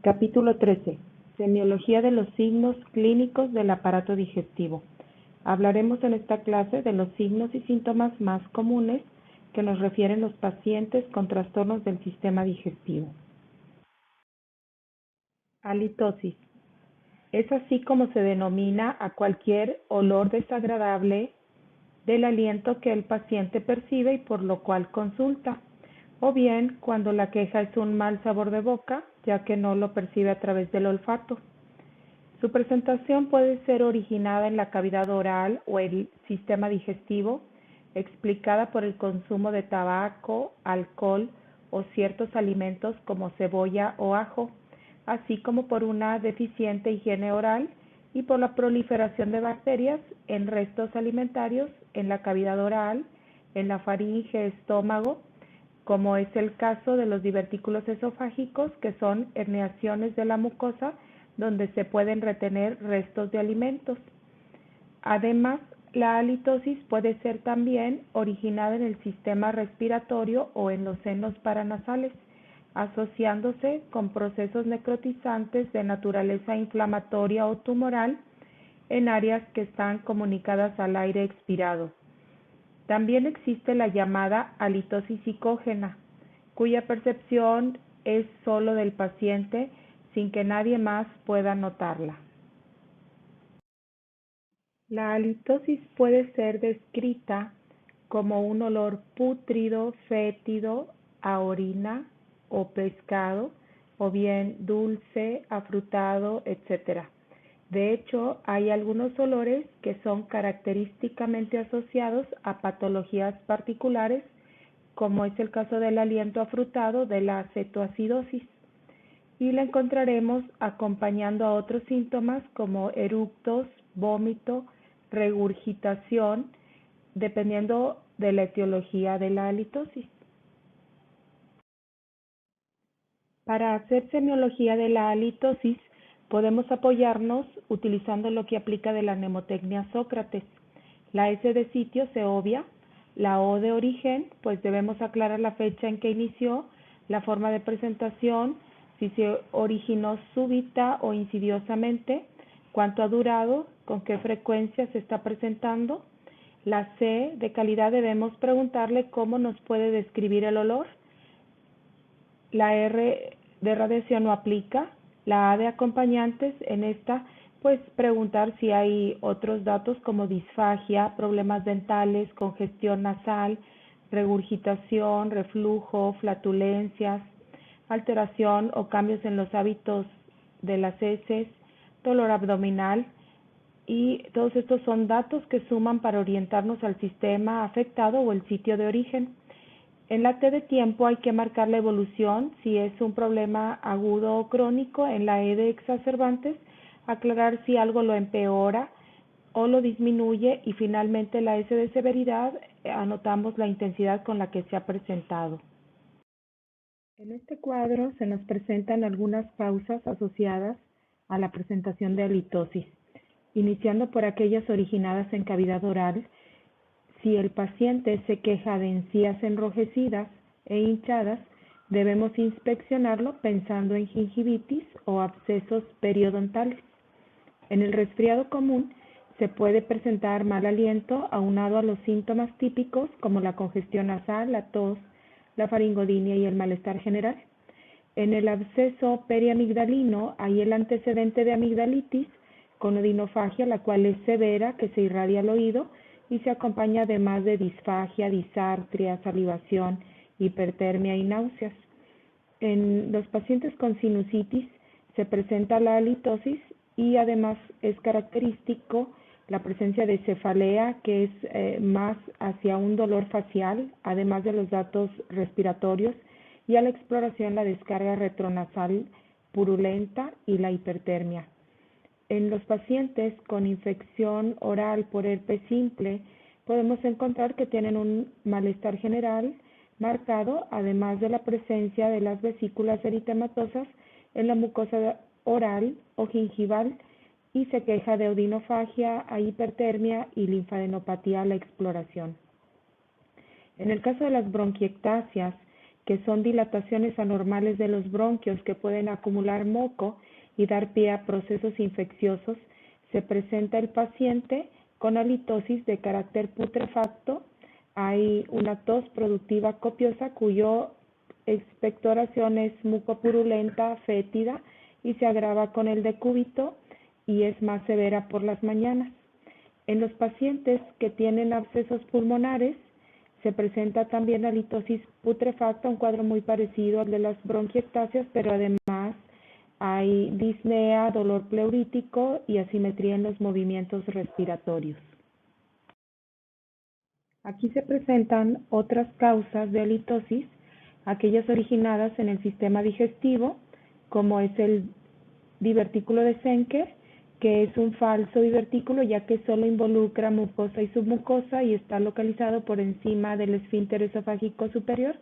Capítulo 13. Semiología de los signos clínicos del aparato digestivo. Hablaremos en esta clase de los signos y síntomas más comunes que nos refieren los pacientes con trastornos del sistema digestivo. Halitosis. Es así como se denomina a cualquier olor desagradable del aliento que el paciente percibe y por lo cual consulta, o bien cuando la queja es un mal sabor de boca, ya que no lo percibe a través del olfato. Su presentación puede ser originada en la cavidad oral o el sistema digestivo, explicada por el consumo de tabaco, alcohol o ciertos alimentos como cebolla o ajo, así como por una deficiente higiene oral y por la proliferación de bacterias en restos alimentarios en la cavidad oral, en la faringe, estómago, como es el caso de los divertículos esofágicos, que son herniaciones de la mucosa donde se pueden retener restos de alimentos. Además, la halitosis puede ser también originada en el sistema respiratorio o en los senos paranasales, asociándose con procesos necrotizantes de naturaleza inflamatoria o tumoral en áreas que están comunicadas al aire expirado. También existe la llamada halitosis psicógena, cuya percepción es solo del paciente sin que nadie más pueda notarla. La halitosis puede ser descrita como un olor pútrido, fétido, a orina o pescado, o bien dulce, afrutado, etc. De hecho, hay algunos olores que son característicamente asociados a patologías particulares, como es el caso del aliento afrutado de la cetoacidosis, y la encontraremos acompañando a otros síntomas como eructos, vómito, regurgitación, dependiendo de la etiología de la halitosis. Para hacer semiología de la halitosis, podemos apoyarnos utilizando lo que aplica de la mnemotecnia Sócrates. La S de sitio se obvia, la O de origen, pues debemos aclarar la fecha en que inició, la forma de presentación, si se originó súbita o insidiosamente, cuánto ha durado, con qué frecuencia se está presentando. La C de calidad debemos preguntarle cómo nos puede describir el olor. La R de radiación no aplica. La A de acompañantes, en esta, pues preguntar si hay otros datos como disfagia, problemas dentales, congestión nasal, regurgitación, reflujo, flatulencias, alteración o cambios en los hábitos de las heces, dolor abdominal, y todos estos son datos que suman para orientarnos al sistema afectado o el sitio de origen. En la T de tiempo hay que marcar la evolución, si es un problema agudo o crónico. En la E de exacerbantes, aclarar si algo lo empeora o lo disminuye, y finalmente la S de severidad, anotamos la intensidad con la que se ha presentado. En este cuadro se nos presentan algunas causas asociadas a la presentación de halitosis, iniciando por aquellas originadas en cavidad oral. Si el paciente se queja de encías enrojecidas e hinchadas, debemos inspeccionarlo pensando en gingivitis o abscesos periodontales. En el resfriado común se puede presentar mal aliento aunado a los síntomas típicos como la congestión nasal, la tos, la faringodinia y el malestar general. En el absceso periamigdalino hay el antecedente de amigdalitis con odinofagia, la cual es severa, que se irradia al oído y se acompaña además de disfagia, disartria, salivación, hipertermia y náuseas. En los pacientes con sinusitis se presenta la halitosis y además es característico la presencia de cefalea, que es más hacia un dolor facial, además de los datos respiratorios, y a la exploración la descarga retronasal purulenta y la hipertermia. En los pacientes con infección oral por herpes simple, podemos encontrar que tienen un malestar general marcado, además de la presencia de las vesículas eritematosas en la mucosa oral o gingival, y se queja de odinofagia, a hipertermia y linfadenopatía a la exploración. En el caso de las bronquiectasias, que son dilataciones anormales de los bronquios que pueden acumular moco y dar pie a procesos infecciosos, se presenta el paciente con halitosis de carácter putrefacto. Hay una tos productiva copiosa cuyo expectoración es mucopurulenta, fétida y se agrava con el decúbito y es más severa por las mañanas. En los pacientes que tienen abscesos pulmonares se presenta también halitosis putrefacta, un cuadro muy parecido al de las bronquiectasias, pero además hay disnea, dolor pleurítico y asimetría en los movimientos respiratorios. Aquí se presentan otras causas de halitosis, aquellas originadas en el sistema digestivo, como es el divertículo de Zenker, que es un falso divertículo ya que solo involucra mucosa y submucosa y está localizado por encima del esfínter esofágico superior,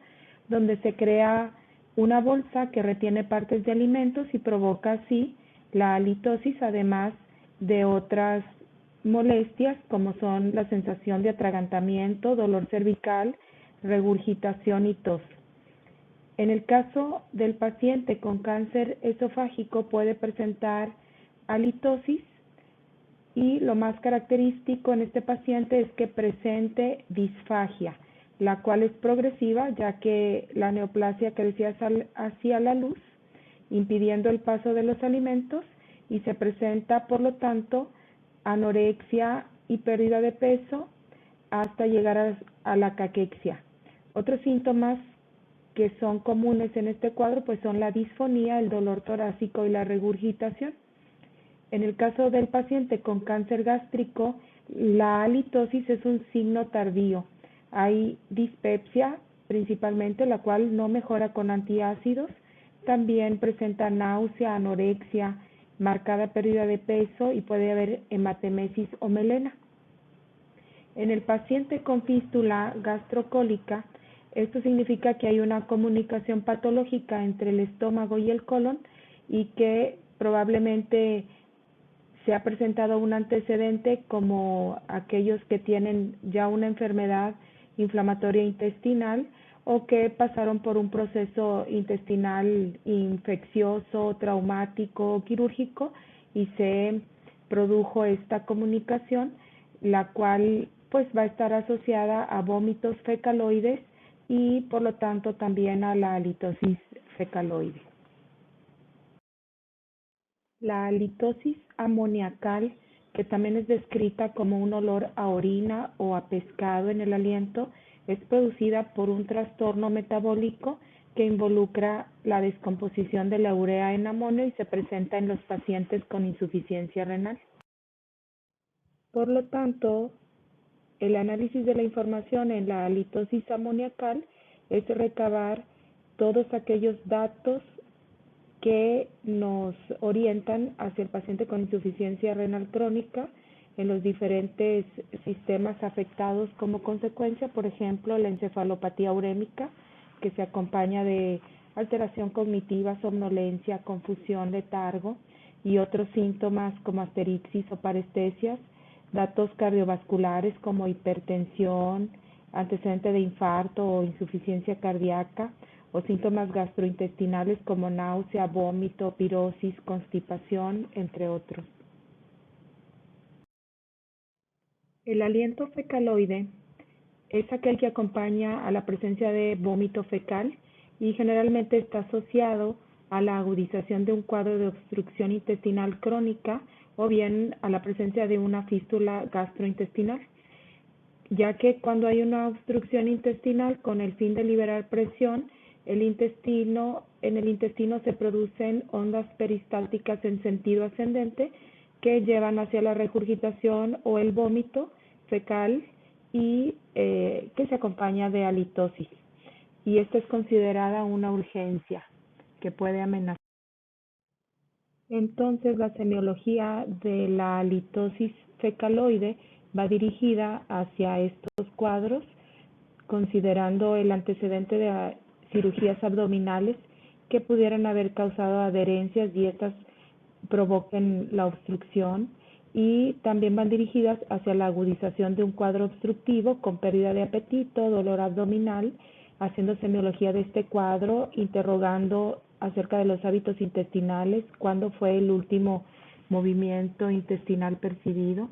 donde se crea una bolsa que retiene partes de alimentos y provoca así la halitosis, además de otras molestias como son la sensación de atragantamiento, dolor cervical, regurgitación y tos. En el caso del paciente con cáncer esofágico puede presentar halitosis y lo más característico en este paciente es que presente disfagia, la cual es progresiva ya que la neoplasia crece hacia la luz, impidiendo el paso de los alimentos y se presenta por lo tanto anorexia y pérdida de peso hasta llegar a la caquexia. Otros síntomas que son comunes en este cuadro pues son la disfonía, el dolor torácico y la regurgitación. En el caso del paciente con cáncer gástrico, la halitosis es un signo tardío. Hay dispepsia principalmente, la cual no mejora con antiácidos. También presenta náusea, anorexia, marcada pérdida de peso y puede haber hematemesis o melena. En el paciente con fístula gastrocólica, esto significa que hay una comunicación patológica entre el estómago y el colon y que probablemente se ha presentado un antecedente como aquellos que tienen ya una enfermedad inflamatoria intestinal o que pasaron por un proceso intestinal infeccioso, traumático o quirúrgico y se produjo esta comunicación, la cual pues va a estar asociada a vómitos fecaloides y por lo tanto también a la halitosis fecaloide. La halitosis amoniacal, que también es descrita como un olor a orina o a pescado en el aliento, es producida por un trastorno metabólico que involucra la descomposición de la urea en amonio y se presenta en los pacientes con insuficiencia renal. Por lo tanto, el análisis de la información en la halitosis amoniacal es recabar todos aquellos datos que nos orientan hacia el paciente con insuficiencia renal crónica en los diferentes sistemas afectados como consecuencia, por ejemplo, la encefalopatía urémica, que se acompaña de alteración cognitiva, somnolencia, confusión, letargo y otros síntomas como asterixis o parestesias, datos cardiovasculares como hipertensión, antecedente de infarto o insuficiencia cardíaca, o síntomas gastrointestinales como náusea, vómito, pirosis, constipación, entre otros. El aliento fecaloide es aquel que acompaña a la presencia de vómito fecal y generalmente está asociado a la agudización de un cuadro de obstrucción intestinal crónica o bien a la presencia de una fístula gastrointestinal, ya que cuando hay una obstrucción intestinal con el fin de liberar presión, en el intestino se producen ondas peristálticas en sentido ascendente que llevan hacia la regurgitación o el vómito fecal y que se acompaña de halitosis. Y esta es considerada una urgencia que puede amenazar. Entonces, la semiología de la halitosis fecaloide va dirigida hacia estos cuadros, considerando el antecedente de cirugías abdominales que pudieran haber causado adherencias y estas provoquen la obstrucción, y también van dirigidas hacia la agudización de un cuadro obstructivo con pérdida de apetito, dolor abdominal haciendo semiología de este cuadro, interrogando acerca de los hábitos intestinales, cuándo fue el último movimiento intestinal percibido.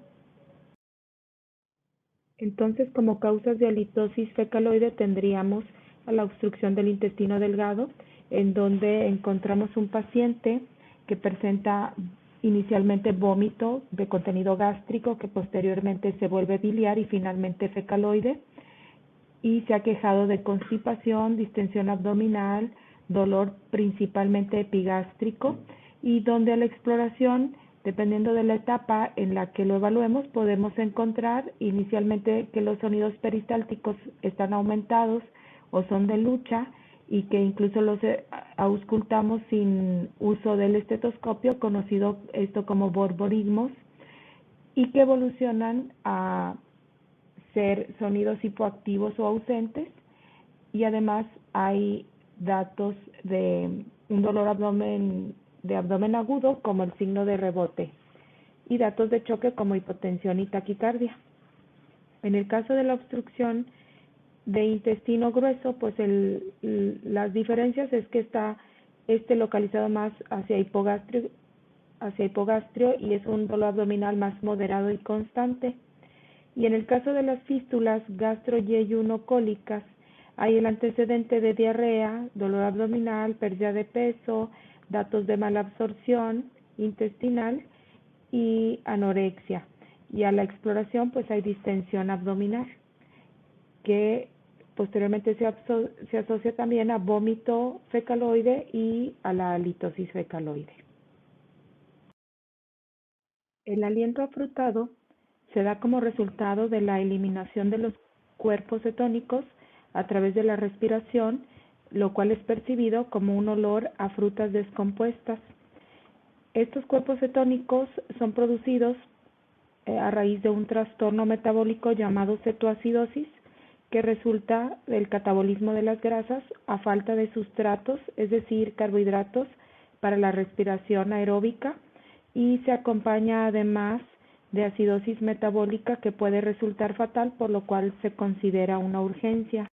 Entonces, como causas de halitosis fecaloide tendríamos a la obstrucción del intestino delgado, en donde encontramos un paciente que presenta inicialmente vómito de contenido gástrico, que posteriormente se vuelve biliar y finalmente fecaloide, y se ha quejado de constipación, distensión abdominal, dolor principalmente epigástrico, y donde a la exploración, dependiendo de la etapa en la que lo evaluemos, podemos encontrar inicialmente que los sonidos peristálticos están aumentados o son de lucha, y que incluso los auscultamos sin uso del estetoscopio, conocido esto como borborismos, y que evolucionan a ser sonidos hipoactivos o ausentes, y además hay datos de un dolor de abdomen agudo como el signo de rebote, y datos de choque como hipotensión y taquicardia. En el caso de la obstrucción de intestino grueso, pues las diferencias es que está localizado más hacia hipogastrio, y es un dolor abdominal más moderado y constante. Y en el caso de las fístulas gastro-yeyunocólicas, hay el antecedente de diarrea, dolor abdominal, pérdida de peso, datos de mala absorción intestinal y anorexia. Y a la exploración, pues hay distensión abdominal, que posteriormente se asocia también a vómito fecaloide y a la halitosis fecaloide. El aliento afrutado se da como resultado de la eliminación de los cuerpos cetónicos a través de la respiración, lo cual es percibido como un olor a frutas descompuestas. Estos cuerpos cetónicos son producidos a raíz de un trastorno metabólico llamado cetoacidosis, que resulta del catabolismo de las grasas a falta de sustratos, es decir, carbohidratos, para la respiración aeróbica, y se acompaña además de acidosis metabólica que puede resultar fatal, por lo cual se considera una urgencia.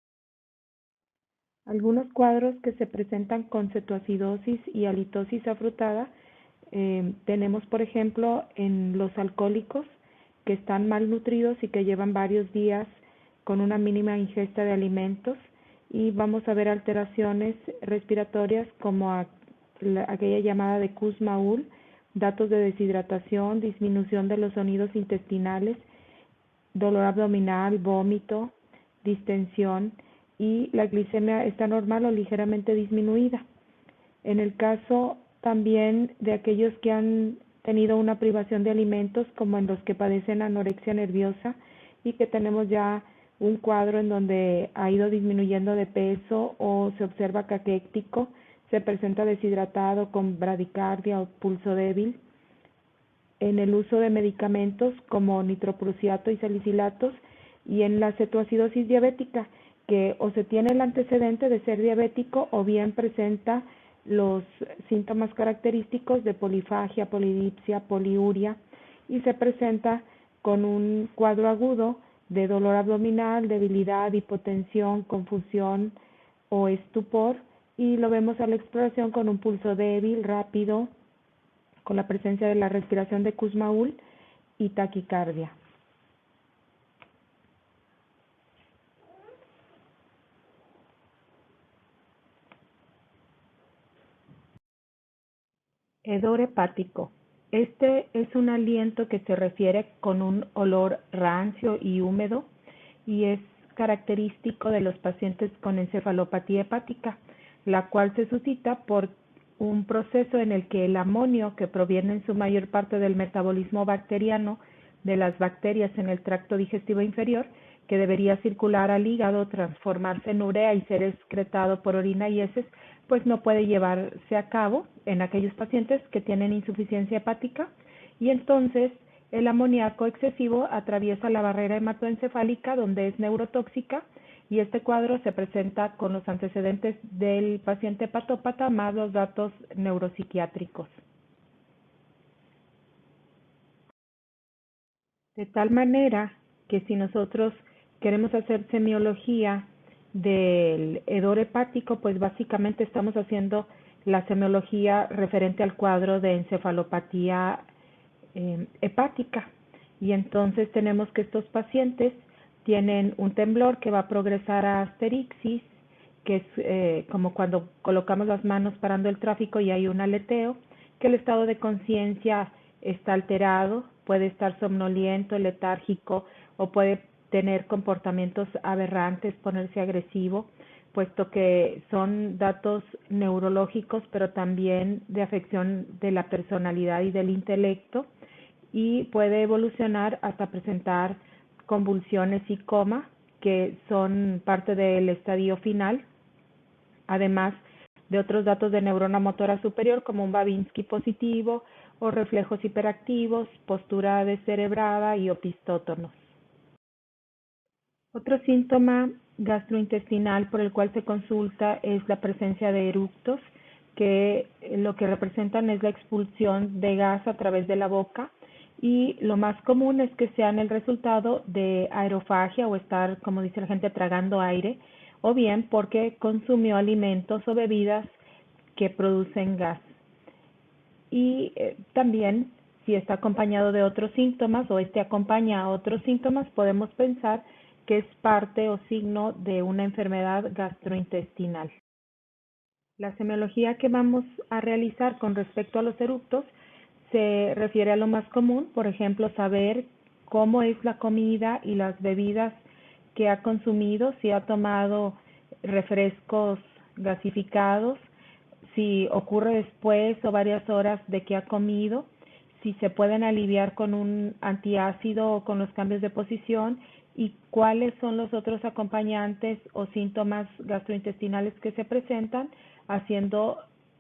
Algunos cuadros que se presentan con cetoacidosis y halitosis afrutada tenemos, por ejemplo, en los alcohólicos que están malnutridos y que llevan varios días con una mínima ingesta de alimentos, y vamos a ver alteraciones respiratorias como aquella llamada de Kussmaul, datos de deshidratación, disminución de los sonidos intestinales, dolor abdominal, vómito, distensión, y la glicemia está normal o ligeramente disminuida. En el caso también de aquellos que han tenido una privación de alimentos, como en los que padecen anorexia nerviosa y que tenemos ya un cuadro en donde ha ido disminuyendo de peso o se observa caquéctico, se presenta deshidratado con bradicardia o pulso débil. En el uso de medicamentos como nitroprusiato y salicilatos, y en la cetoacidosis diabética, que o se tiene el antecedente de ser diabético o bien presenta los síntomas característicos de polifagia, polidipsia, poliuria, y se presenta con un cuadro agudo de dolor abdominal, debilidad, hipotensión, confusión o estupor, y lo vemos a la exploración con un pulso débil, rápido, con la presencia de la respiración de Kussmaul y taquicardia. Hedor hepático. Este es un aliento que se refiere con un olor rancio y húmedo, y es característico de los pacientes con encefalopatía hepática, la cual se suscita por un proceso en el que el amonio, que proviene en su mayor parte del metabolismo bacteriano de las bacterias en el tracto digestivo inferior, que debería circular al hígado, transformarse en urea y ser excretado por orina y heces, pues no puede llevarse a cabo en aquellos pacientes que tienen insuficiencia hepática, y entonces el amoníaco excesivo atraviesa la barrera hematoencefálica, donde es neurotóxica, y este cuadro se presenta con los antecedentes del paciente hepatópata más los datos neuropsiquiátricos. De tal manera que si nosotros queremos hacer semiología del hedor hepático, pues básicamente estamos haciendo la semiología referente al cuadro de encefalopatía hepática. Y entonces tenemos que estos pacientes tienen un temblor que va a progresar a asterixis, que es como cuando colocamos las manos parando el tráfico y hay un aleteo, que el estado de conciencia está alterado, puede estar somnoliento, letárgico o puede tener comportamientos aberrantes, ponerse agresivo, puesto que son datos neurológicos, pero también de afección de la personalidad y del intelecto, y puede evolucionar hasta presentar convulsiones y coma, que son parte del estadio final, además de otros datos de neurona motora superior como un Babinski positivo o reflejos hiperactivos, postura descerebrada y opistótonos. Otro síntoma gastrointestinal por el cual se consulta es la presencia de eructos, que lo que representan es la expulsión de gas a través de la boca, y lo más común es que sean el resultado de aerofagia o estar, como dice la gente, tragando aire, o bien porque consumió alimentos o bebidas que producen gas. Y también, si está acompañado de otros síntomas o acompaña a otros síntomas, podemos pensar que es parte o signo de una enfermedad gastrointestinal. La semiología que vamos a realizar con respecto a los eructos se refiere a lo más común, por ejemplo, saber cómo es la comida y las bebidas que ha consumido, si ha tomado refrescos gasificados, si ocurre después o varias horas de que ha comido, si se pueden aliviar con un antiácido o con los cambios de posición, y cuáles son los otros acompañantes o síntomas gastrointestinales que se presentan, haciendo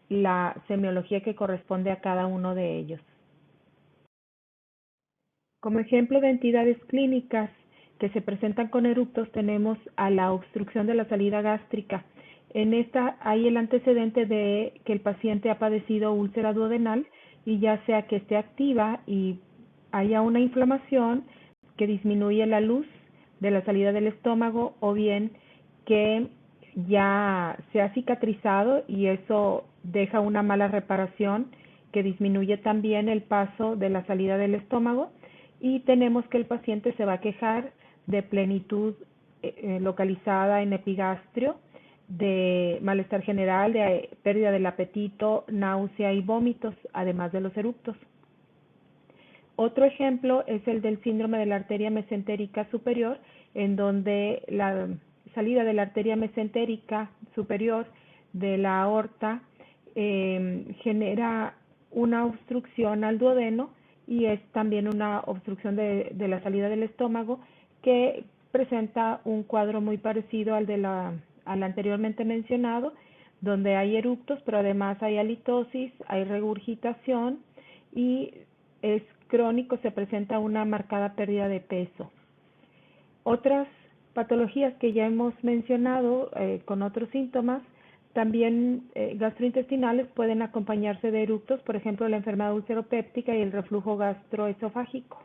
la semiología que corresponde a cada uno de ellos. Como ejemplo de entidades clínicas que se presentan con eructos tenemos a la obstrucción de la salida gástrica. En esta hay el antecedente de que el paciente ha padecido úlcera duodenal, y ya sea que esté activa y haya una inflamación que disminuye la luz de la salida del estómago, o bien que ya se ha cicatrizado y eso deja una mala reparación que disminuye también el paso de la salida del estómago, y tenemos que el paciente se va a quejar de plenitud localizada en epigastrio, de malestar general, de pérdida del apetito, náusea y vómitos, además de los eructos. Otro ejemplo es el del síndrome de la arteria mesentérica superior, en donde la salida de la arteria mesentérica superior de la aorta genera una obstrucción al duodeno, y es también una obstrucción de la salida del estómago, que presenta un cuadro muy parecido al anteriormente mencionado, donde hay eructos, pero además hay halitosis, hay regurgitación y es crónico, se presenta una marcada pérdida de peso. Otras patologías que ya hemos mencionado con otros síntomas también gastrointestinales pueden acompañarse de eructos, por ejemplo la enfermedad ulceropéptica y el reflujo gastroesofágico.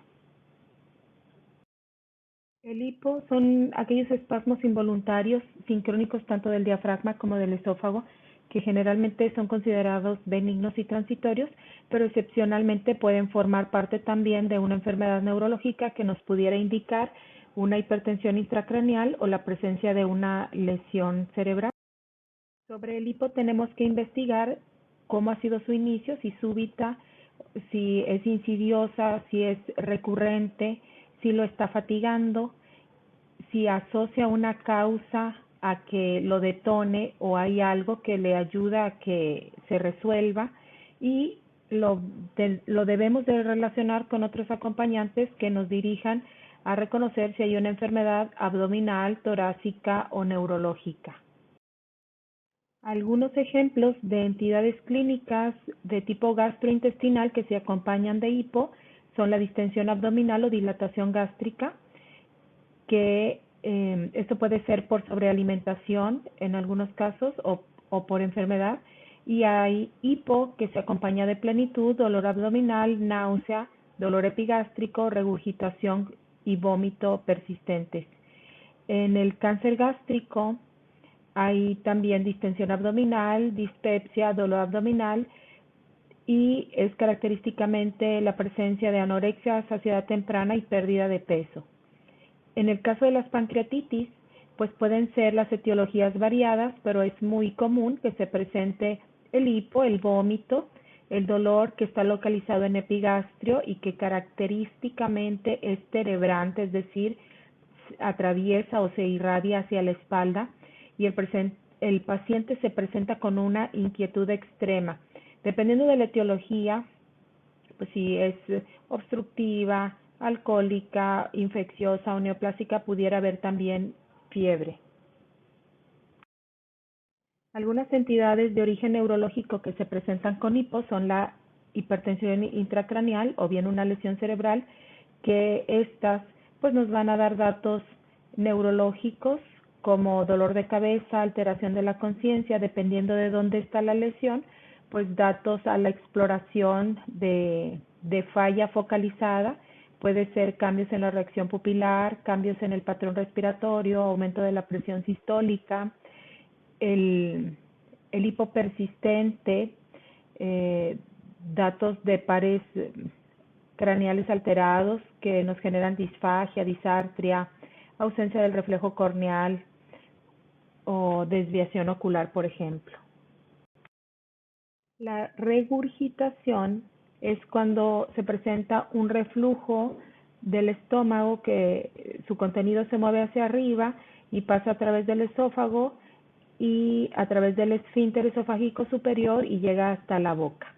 El hipo son aquellos espasmos involuntarios sincrónicos tanto del diafragma como del esófago, que generalmente son considerados benignos y transitorios, pero excepcionalmente pueden formar parte también de una enfermedad neurológica que nos pudiera indicar una hipertensión intracraneal o la presencia de una lesión cerebral. Sobre el hipo tenemos que investigar cómo ha sido su inicio, si súbita, si es insidiosa, si es recurrente, si lo está fatigando, si asocia una causa a que lo detone o hay algo que le ayuda a que se resuelva, y lo debemos de relacionar con otros acompañantes que nos dirijan a reconocer si hay una enfermedad abdominal, torácica o neurológica. Algunos ejemplos de entidades clínicas de tipo gastrointestinal que se acompañan de hipo son la distensión abdominal o dilatación gástrica, que esto puede ser por sobrealimentación en algunos casos o por enfermedad, y hay hipo que se acompaña de plenitud, dolor abdominal, náusea, dolor epigástrico, regurgitación y vómito persistentes. En el cáncer gástrico Hay también distensión abdominal, dispepsia, dolor abdominal y es característicamente la presencia de anorexia, saciedad temprana y pérdida de peso. En el caso de las pancreatitis, pues pueden ser las etiologías variadas, pero es muy común que se presente el hipo, el vómito, el dolor que está localizado en epigastrio y que característicamente es cerebrante, es decir, atraviesa o se irradia hacia la espalda y el paciente se presenta con una inquietud extrema. Dependiendo de la etiología, pues si es obstructiva, alcohólica, infecciosa o neoplásica, pudiera haber también fiebre. Algunas entidades de origen neurológico que se presentan con hipo son la hipertensión intracraneal o bien una lesión cerebral, que estas pues nos van a dar datos neurológicos como dolor de cabeza, alteración de la conciencia, dependiendo de dónde está la lesión, pues datos a la exploración de falla focalizada, puede ser cambios en la reacción pupilar, cambios en el patrón respiratorio, aumento de la presión sistólica, el hipo persistente, datos de pares craneales alterados que nos generan disfagia, disartria, ausencia del reflejo corneal o desviación ocular, por ejemplo. La regurgitación es cuando se presenta un reflujo del estómago que su contenido se mueve hacia arriba y pasa a través del esófago y a través del esfínter esofágico superior y llega hasta la boca.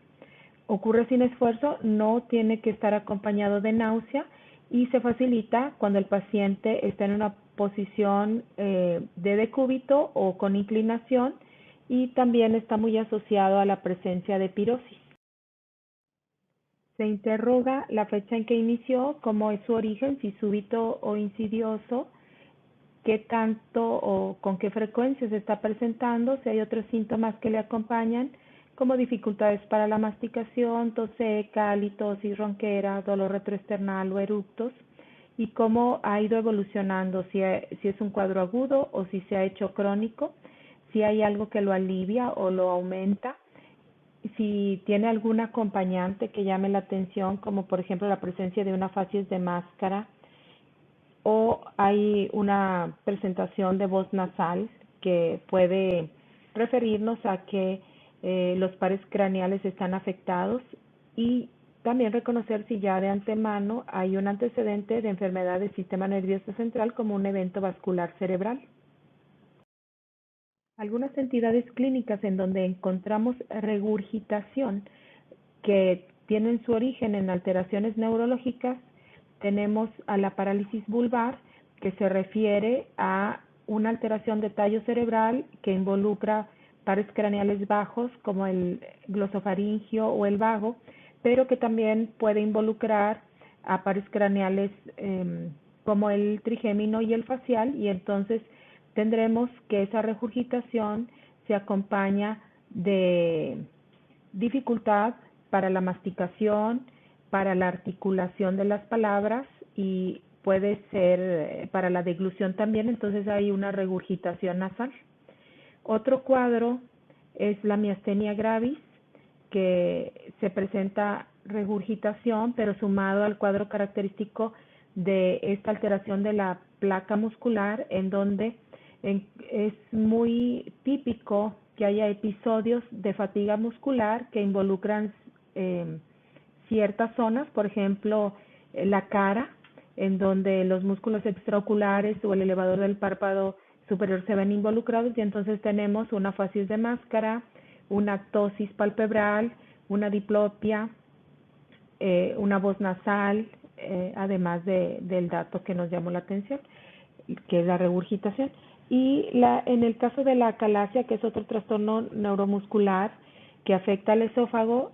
Ocurre sin esfuerzo, no tiene que estar acompañado de náusea y se facilita cuando el paciente está en una posición de decúbito o con inclinación y también está muy asociado a la presencia de pirosis. Se interroga la fecha en que inició, cómo es su origen, si súbito o insidioso, qué tanto o con qué frecuencia se está presentando, si hay otros síntomas que le acompañan, como dificultades para la masticación, tos seca, halitosis, ronquera, dolor retroesternal o eructos, y cómo ha ido evolucionando, si es un cuadro agudo o si se ha hecho crónico, si hay algo que lo alivia o lo aumenta, si tiene algún acompañante que llame la atención, como por ejemplo la presencia de una facies de máscara, o hay una presentación de voz nasal que puede referirnos a que los pares craneales están afectados y también reconocer si ya de antemano hay un antecedente de enfermedad del sistema nervioso central como un evento vascular cerebral. Algunas entidades clínicas en donde encontramos regurgitación que tienen su origen en alteraciones neurológicas, tenemos a la parálisis vulvar, que se refiere a una alteración de tallo cerebral que involucra pares craneales bajos como el glosofaringio o el vago, pero que también puede involucrar a pares craneales como el trigémino y el facial, y entonces tendremos que esa regurgitación se acompaña de dificultad para la masticación, para la articulación de las palabras y puede ser para la deglución también, entonces hay una regurgitación nasal. Otro cuadro es la miastenia gravis, que se presenta regurgitación, pero sumado al cuadro característico de esta alteración de la placa muscular, en donde es muy típico que haya episodios de fatiga muscular que involucran ciertas zonas, por ejemplo, la cara, en donde los músculos extraoculares o el elevador del párpado superior se ven involucrados y entonces tenemos una facies de máscara, una ptosis palpebral, una diplopia, una voz nasal, además del dato que nos llamó la atención, que es la regurgitación. Y en el caso de la acalasia, que es otro trastorno neuromuscular que afecta al esófago,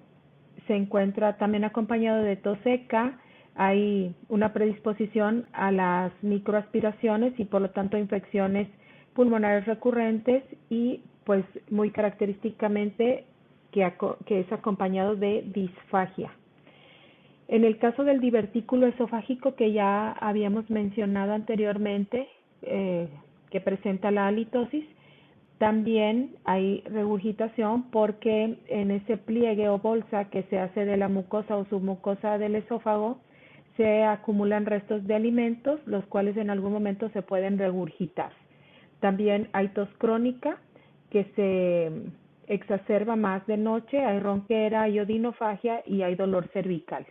se encuentra también acompañado de tos seca, hay una predisposición a las microaspiraciones y por lo tanto infecciones pulmonares recurrentes y pues muy característicamente que es acompañado de disfagia. En el caso del divertículo esofágico que ya habíamos mencionado anteriormente, que presenta la halitosis, También hay regurgitación porque en ese pliegue o bolsa que se hace de la mucosa o submucosa del esófago se acumulan restos de alimentos, los cuales en algún momento se pueden regurgitar. También hay tos crónica que se exacerba más de noche, hay ronquera, hay odinofagia y hay dolor cervical.